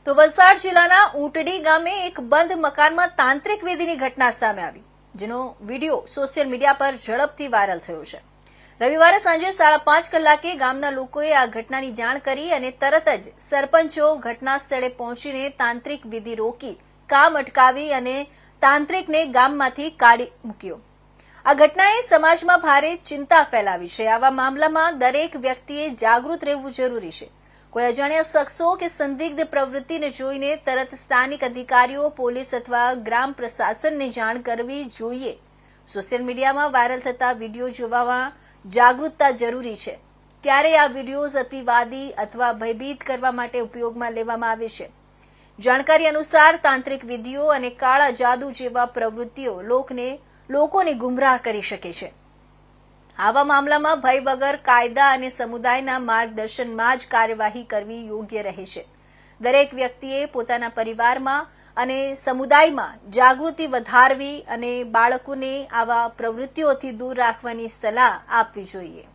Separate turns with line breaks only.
તો વલસાડ જિલ્લાના ઊંટડી ગામે એક બંધ મકાનમાં તાંત્રિક વિધિની ઘટના સામે આવી, જેનો વિડીયો સોશિયલ મીડિયા પર ઝડપથી વાયરલ થયો છે। રવિવારે સાંજે 5:30 કલાકે ગામના લોકોએ આ ઘટનાની જાણ કરી અને તરત જ સરપંચો ઘટના સ્થળે પહોંચીને તાંત્રિક વિધિ રોકી કામ અટકાવી અને તાંત્રિકને ગામમાંથી કાઢી મૂક્યો। આ ઘટનાએ સમાજમાં ભારે ચિંતા ફેલાવી છે। આવા મામલામાં દરેક વ્યક્તિએ જાગૃત રહેવું જરૂરી છે। કોઈ અજાણ્યા શખ્સો કે સંદિગ્ધ પ્રવૃત્તિને જોઈને તરત સ્થાનિક અધિકારીઓ, પોલીસ અથવા ગ્રામ પ્રશાસનને જાણ કરવી જોઈએ। સોશિયલ મીડિયામાં વાયરલ થતા વિડીયો જોવામાં જાગૃતતા જરૂરી છે। ક્યારેય આ વિડીયોઝ અતિવાદી અથવા ભયભીત કરવા માટે ઉપયોગમાં લેવામાં આવે છે। જાણકારી અનુસાર તાંત્રિક વિધિઓ અને કાળા જાદુ જેવા પ્રવૃત્તિઓ લોકોને ગુમરાહ કરી શકે છે। આવા મામલામાં ભય વગર કાયદા અને સમુદાયના માર્ગદર્શનમાં જ કાર્યવાહી કરવી યોગ્ય રહે છે। દરેક વ્યક્તિએ પોતાના પરિવારમાં અને સમુદાયમાં જાગૃતિ વધારવી અને બાળકોને આવા પ્રવૃત્તિઓથી દૂર રાખવાની સલાહ આપવી જોઈએ।